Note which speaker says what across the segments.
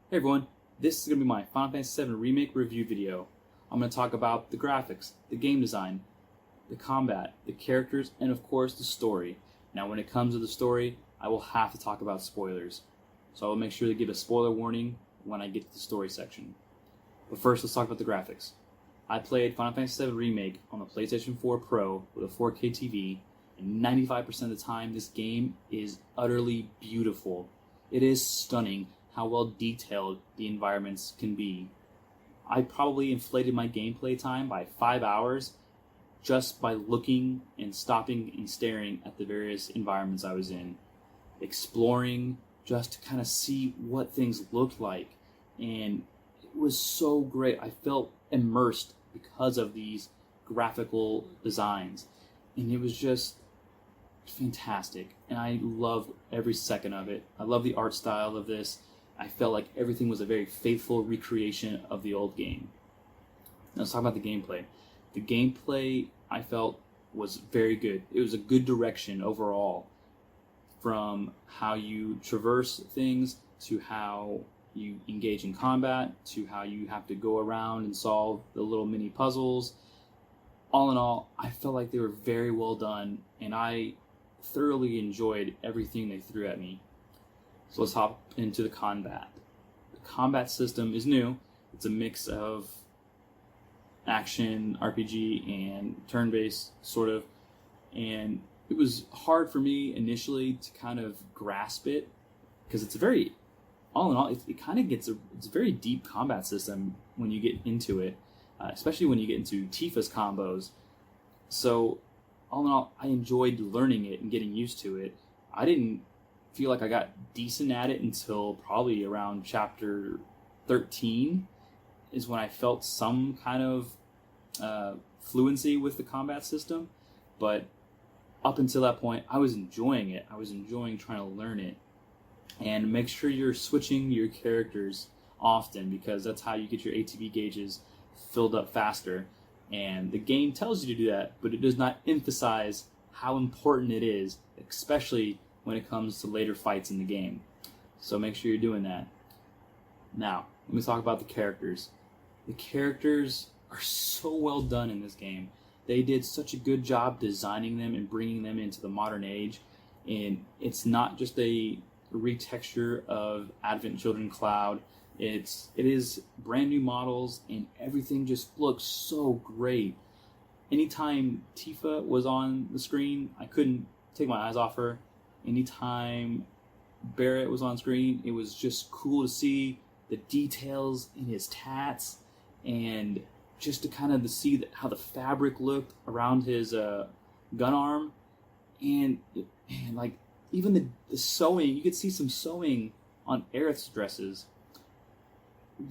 Speaker 1: Hey everyone, this is going to be my Final Fantasy VII Remake review video. I'm going to talk about the graphics, the game design, the combat, the characters, and of course the story. Now when it comes to the story, I will have to talk about spoilers. So I will make sure to give a spoiler warning when I get to the story section. But first, let's talk about the graphics. I played Final Fantasy VII Remake on the PlayStation 4 Pro with a 4K TV, and 95% of the time this game is utterly beautiful. It is stunning how well detailed the environments can be. I probably inflated my gameplay time by 5 hours just by looking and stopping and staring at the various environments I was in, exploring just to kind of see what things looked like. And it was so great. I felt immersed because of these graphical designs, and it was just fantastic, and I love every second of it. I love the art style of this. I felt like everything was a very faithful recreation of the old game. Now let's talk about the gameplay. The gameplay, I felt, was very good. It was a good direction overall, from how you traverse things to how you engage in combat to how you have to go around and solve the little mini puzzles. All in all, I felt like they were very well done, and I thoroughly enjoyed everything they threw at me. So let's hop into the combat. The combat system is new. It's a mix of action, RPG, and turn-based, sort of. And it was hard for me initially to kind of grasp it, because it's a very, all in all, it kind of gets it's a very deep combat system when you get into it, especially when you get into Tifa's combos. So all in all, I enjoyed learning it and getting used to it. I didn't feel like I got decent at it until probably around chapter 13 is when I felt some kind of fluency with the combat system. But up until that point, I was enjoying it. I was enjoying trying to learn it. And make sure you're switching your characters often, because that's how you get your ATB gauges filled up faster. And the game tells you to do that, but it does not emphasize how important it is, especially when it comes to later fights in the game. So make sure you're doing that. Now, let me talk about the characters. The characters are so well done in this game. They did such a good job designing them and bringing them into the modern age. And it's not just a retexture of Advent Children Cloud. It is brand new models, and everything just looks so great. Anytime Tifa was on the screen, I couldn't take my eyes off her. Anytime Barrett was on screen, it was just cool to see the details in his tats, and just to kind of see how the fabric looked around his gun arm, and like even the sewing. You could see some sewing on Aerith's dresses.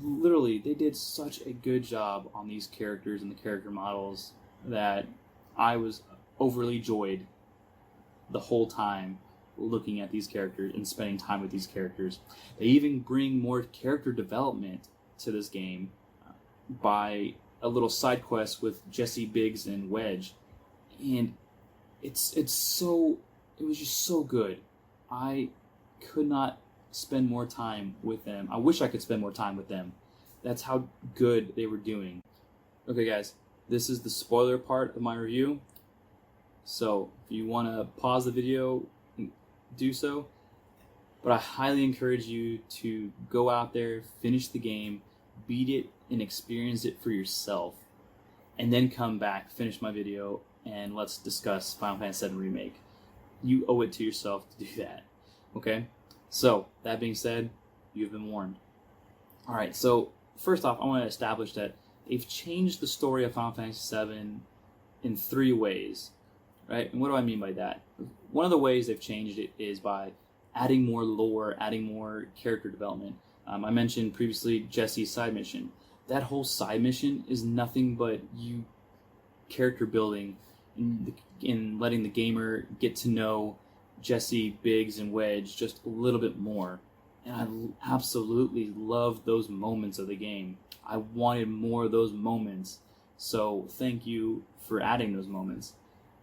Speaker 1: Literally, they did such a good job on these characters and the character models that I was overly joyed the whole time looking at these characters and spending time with these characters. They even bring more character development to this game by a little side quest with Jesse, Biggs, and Wedge, and it was just so good. I could not spend more time with them. I wish I could spend more time with them. That's how good they were doing. Okay guys, this is the spoiler part of my review. So if you want to pause the video, do so. But I highly encourage you to go out there, finish the game, beat it, and experience it for yourself. And then come back, finish my video, and let's discuss Final Fantasy VII Remake. You owe it to yourself to do that. Okay? So, that being said, you've been warned. Alright, so first off, I want to establish that they've changed the story of Final Fantasy VII in 3 ways. Right? And what do I mean by that? One of the ways they've changed it is by adding more lore, adding more character development. I mentioned previously Jesse's side mission. That whole side mission is nothing but you character building and letting the gamer get to know Jesse, Biggs, and Wedge just a little bit more. And I absolutely loved those moments of the game. I wanted more of those moments. So thank you for adding those moments.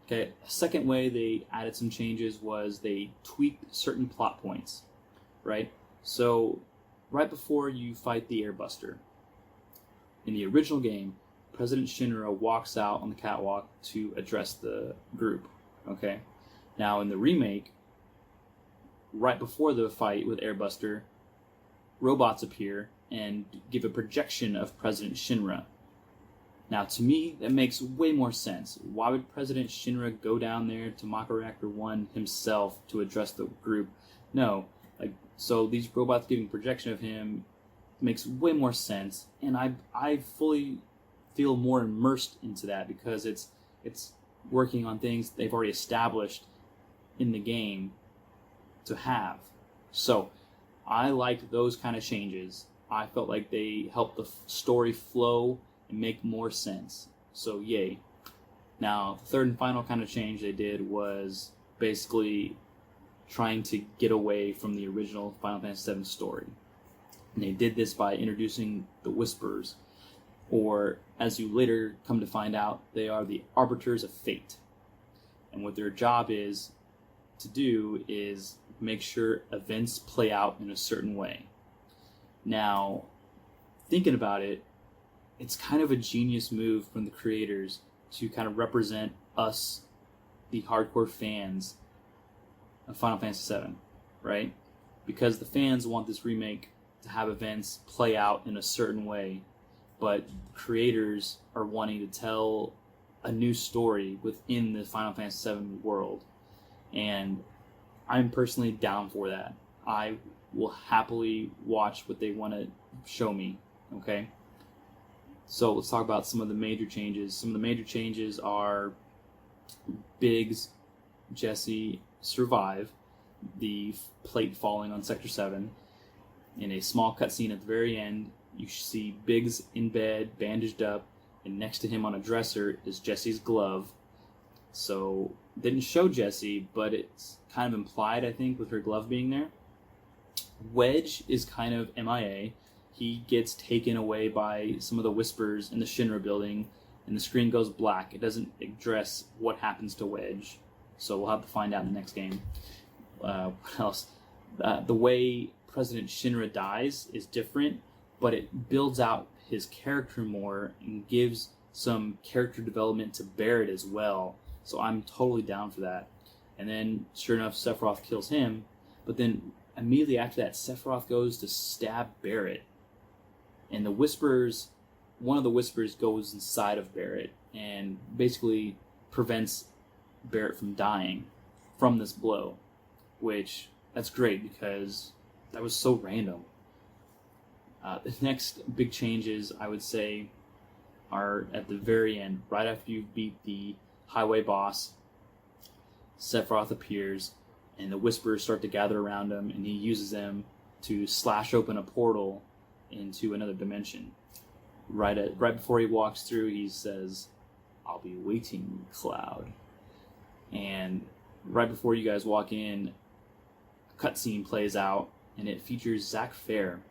Speaker 1: Okay, a second way they added some changes was they tweaked certain plot points, right? So right before you fight the Airbuster, in the original game, President Shinra walks out on the catwalk to address the group. Okay? Now, in the remake, right before the fight with Airbuster, robots appear and give a projection of President Shinra. Now, to me, that makes way more sense. Why would President Shinra go down there to Mako Reactor 1 himself to address the group? No. So these robots giving projection of him makes way more sense, and I fully feel more immersed into that because it's working on things they've already established in the game to have. So I liked those kind of changes. I felt like they helped the story flow and make more sense. So yay. Now, the third and final kind of change they did was basically trying to get away from the original Final Fantasy VII story. And they did this by introducing the Whisperers, or as you later come to find out, they are the Arbiters of Fate. And what their job is to do is make sure events play out in a certain way. Now, thinking about it, it's kind of a genius move from the creators to kind of represent us, the hardcore fans of Final Fantasy VII, right? Because the fans want this remake to have events play out in a certain way, but creators are wanting to tell a new story within the Final Fantasy VII world. And I'm personally down for that. I will happily watch what they want to show me, okay? So let's talk about some of the major changes. Some of the major changes are Biggs, Jesse survive the plate falling on Sector 7. In a small cutscene at the very end, you see Biggs in bed, bandaged up, and next to him on a dresser is Jesse's glove. So, didn't show Jesse, but it's kind of implied, I think, with her glove being there. Wedge is kind of MIA. He gets taken away by some of the Whispers in the Shinra building, and the screen goes black. It doesn't address what happens to Wedge, so we'll have to find out in the next game. What else? The way President Shinra dies is different, but it builds out his character more and gives some character development to Barrett as well. So I'm totally down for that. And then, sure enough, Sephiroth kills him, but then immediately after that, Sephiroth goes to stab Barrett. And the Whispers, one of the Whispers goes inside of Barrett and basically prevents Barrett from dying from this blow, which, that's great because that was so random. The next big changes, I would say, are at the very end, right after you beat the highway boss. Sephiroth appears, and the Whisperers start to gather around him, and he uses them to slash open a portal into another dimension. Right before he walks through, he says, "I'll be waiting, Cloud." And right before you guys walk in, a cutscene plays out, and it features Zack Fair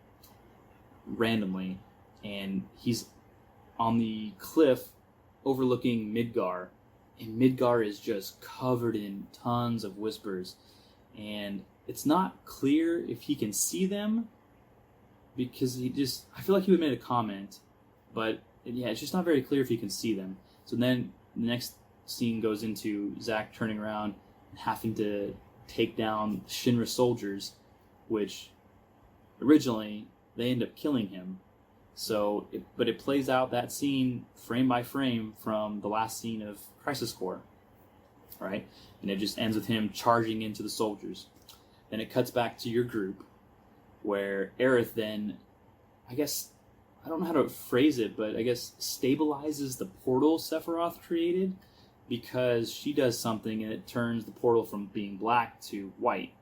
Speaker 1: randomly, and he's on the cliff overlooking Midgar, and Midgar is just covered in tons of Whispers, and it's not clear if he can see them because I feel like he would have made a comment, but yeah, it's just not very clear if he can see them. So then the next scene goes into Zack turning around and having to take down Shinra soldiers, which originally they end up killing him. So, but it plays out that scene frame by frame from the last scene of Crisis Core, right? And it just ends with him charging into the soldiers. Then it cuts back to your group, where Aerith then, I guess, I don't know how to phrase it, but I guess stabilizes the portal Sephiroth created, because she does something and it turns the portal from being black to white.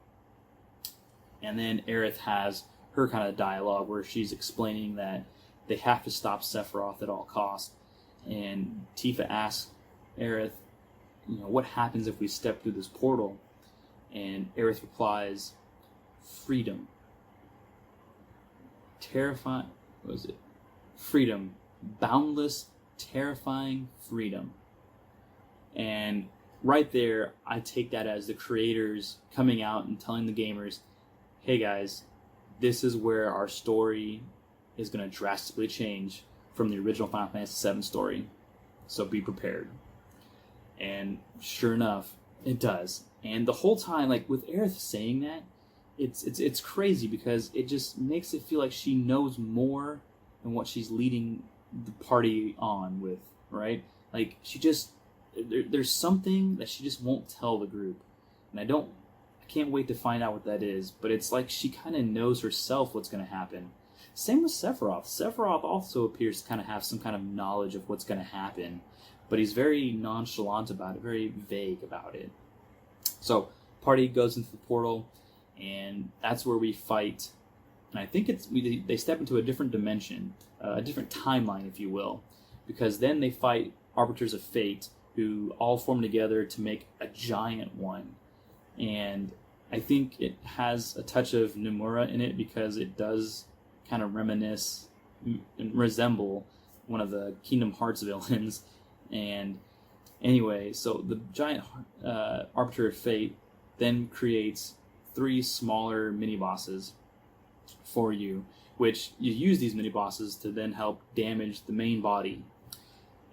Speaker 1: And then Aerith has her kind of dialogue where she's explaining that they have to stop Sephiroth at all costs. And Tifa asks Aerith, what happens if we step through this portal? And Aerith replies, freedom. Terrifying, what was it? Freedom. Boundless, terrifying freedom. And right there, I take that as the creators coming out and telling the gamers, hey guys, this is where our story is going to drastically change from the original Final Fantasy VII story. So be prepared. And sure enough, it does. And the whole time, like with Aerith saying that, it's crazy because it just makes it feel like she knows more than what she's leading the party on with, right? Like she just there's something that she just won't tell the group, and I can't wait to find out what that is. But it's like she kind of knows herself what's going to happen. Same with Sephiroth. Sephiroth also appears to kind of have some kind of knowledge of what's going to happen, but he's very nonchalant about it, very vague about it. So party goes into the portal, and that's where we fight. And I think they step into a different dimension, a different timeline, if you will, because then they fight Arbiters of Fate, who all form together to make a giant one. And I think it has a touch of Nomura in it because it does kind of reminisce and resemble one of the Kingdom Hearts villains. And anyway, so the giant Arbiter of Fate then creates 3 smaller mini-bosses for you, which you use these mini-bosses to then help damage the main body.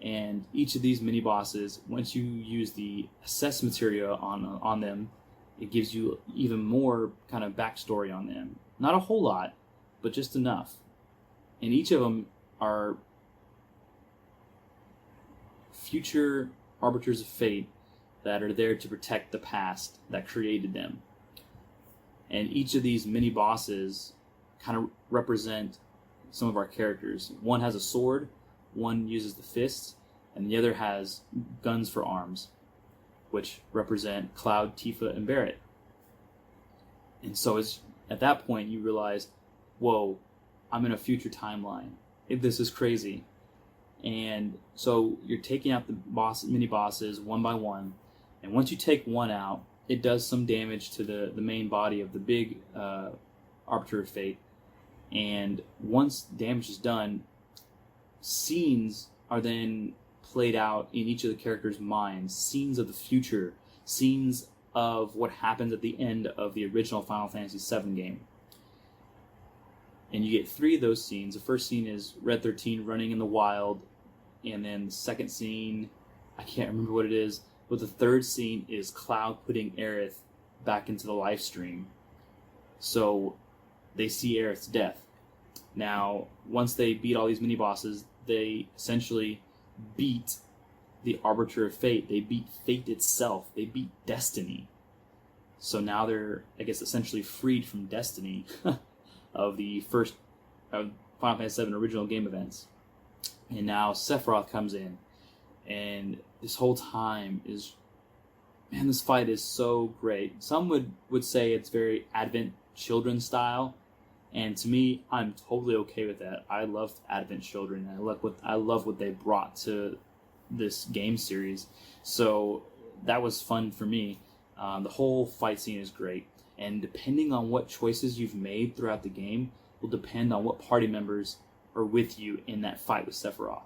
Speaker 1: And each of these mini-bosses, once you use the assess material on them, it gives you even more kind of backstory on them. Not a whole lot, but just enough. And each of them are future Arbiters of Fate that are there to protect the past that created them. And each of these mini-bosses kind of represent some of our characters. One has a sword, one uses the fists, and the other has guns for arms, which represent Cloud, Tifa, and Barret. And so it's at that point you realize, whoa, I'm in a future timeline. This is crazy. And so you're taking out the mini bosses one by one, and once you take one out, it does some damage to the main body of the big Arbiter of Fate. And once damage is done, scenes are then played out in each of the characters' minds. Scenes of the future. Scenes of what happens at the end of the original Final Fantasy VII game. And you get 3 of those scenes. The first scene is Red 13 running in the wild. And then the second scene, I can't remember what it is. But the third scene is Cloud putting Aerith back into the live stream. So they see Aerith's death. Now, once they beat all these mini-bosses, they essentially beat the Arbiter of Fate. They beat fate itself. They beat destiny. So now they're, I guess, essentially freed from destiny of the first Final Fantasy VII original game events. And now Sephiroth comes in. And this whole time is, man, this fight is so great. Some would say it's very Advent Children style. And to me, I'm totally okay with that. I love Advent Children. I love what they brought to this game series. So that was fun for me. The whole fight scene is great. And depending on what choices you've made throughout the game will depend on what party members are with you in that fight with Sephiroth.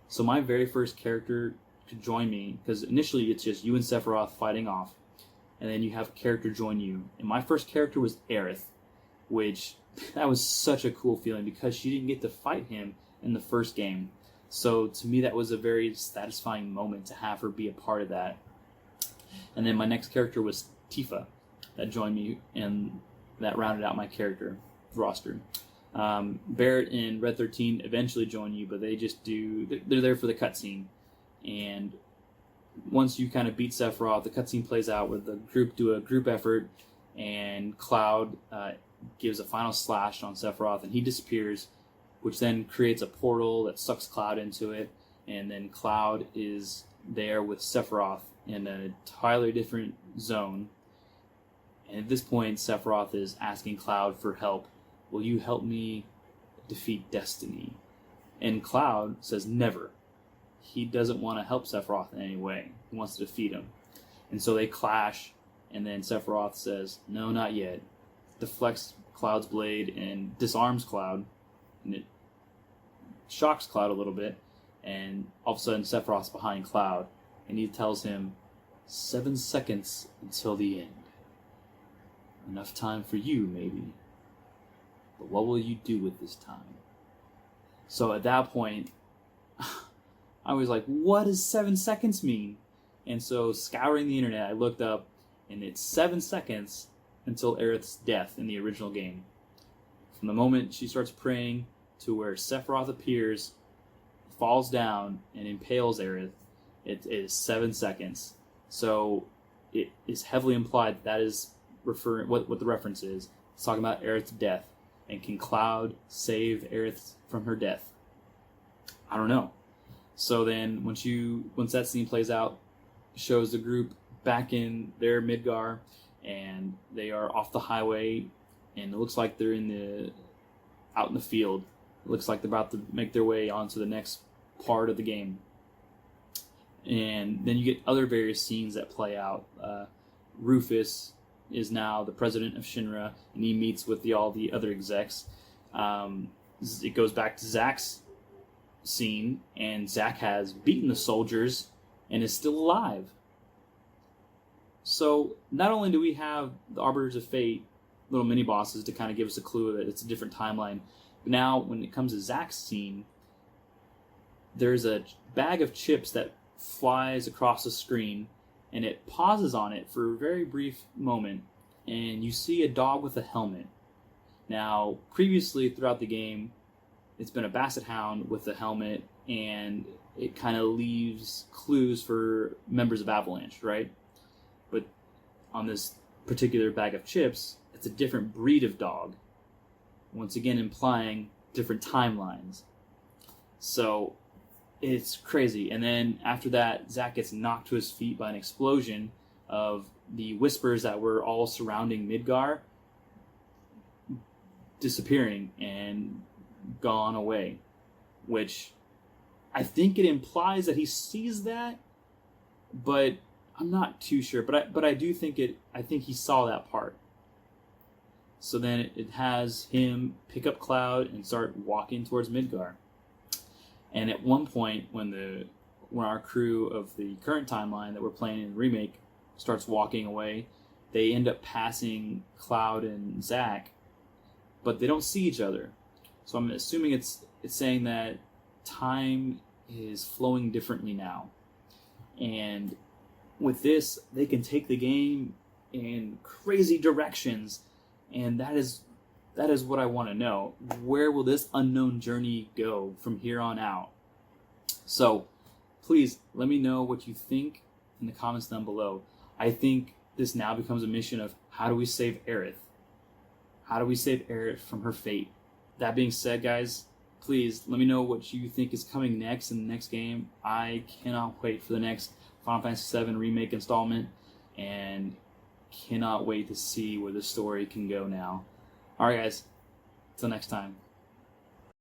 Speaker 1: So my very first character to join me, because initially it's just you and Sephiroth fighting off, and then you have a character join you. And my first character was Aerith, which that was such a cool feeling because she didn't get to fight him in the first game. So to me that was a very satisfying moment to have her be a part of that. And then my next character was Tifa that joined me, and that rounded out my character roster. Barret and Red 13 eventually join you, but they're there for the cutscene. And once you kind of beat Sephiroth, the cutscene plays out where the group do a group effort, and Cloud gives a final slash on Sephiroth, and he disappears, which then creates a portal that sucks Cloud into it, and then Cloud is there with Sephiroth in an entirely different zone. And at this point, Sephiroth is asking Cloud for help. Will you help me defeat Destiny? And Cloud says never. He doesn't want to help Sephiroth in any way. He wants to defeat him. And so they clash, and then Sephiroth says, no, not yet. Deflects Cloud's blade and disarms Cloud, and it shocks Cloud a little bit, and all of a sudden Sephiroth's behind Cloud, and he tells him, 7 seconds until the end. Enough time for you, maybe. but what will you do with this time? So at that point, I was like, what does 7 seconds mean? And so scouring the internet, I looked up, and it's 7 seconds until Aerith's death in the original game. From the moment she starts praying to where Sephiroth appears, falls down, and impales Aerith, it is 7 seconds. So it is heavily implied that is referring what the reference is. It's talking about Aerith's death, and can Cloud save Aerith from her death? I don't know. So then, once that scene plays out, shows the group back in their Midgar, and they are off the highway, and it looks like they're out in the field. It looks like they're about to make their way onto the next part of the game. And then you get other various scenes that play out. Rufus is now the president of Shinra, and he meets with all the other execs. It goes back to Zack's scene, and Zack has beaten the soldiers and is still alive. So not only do we have the Arbiters of Fate, little mini bosses to kind of give us a clue that it's a different timeline, but now when it comes to Zack's scene, there's a bag of chips that flies across the screen, and it pauses on it for a very brief moment, and you see a dog with a helmet. Now, previously throughout the game, it's been a basset hound with a helmet, and it kind of leaves clues for members of Avalanche, right? But on this particular bag of chips, it's a different breed of dog, once again implying different timelines. So it's crazy. And then after that, Zack gets knocked to his feet by an explosion of the whispers that were all surrounding Midgar disappearing and gone away, which I think it implies that he sees that, but I'm not too sure. But I do think I think he saw that part. So then it has him pick up Cloud and start walking towards Midgar. And at one point, when our crew of the current timeline that we're playing in Remake starts walking away, they end up passing Cloud and Zack, but they don't see each other. So I'm assuming it's saying that time is flowing differently now. And with this, they can take the game in crazy directions, and that is what I want to know. Where will this unknown journey go from here on out? So please let me know what you think in the comments down below. I think this now becomes a mission of how do we save Aerith? How do we save Aerith from her fate? That being said, guys, please let me know what you think is coming next in the next game. I cannot wait for the next Final Fantasy VII Remake installment, and cannot wait to see where the story can go now. Alright guys, till next time.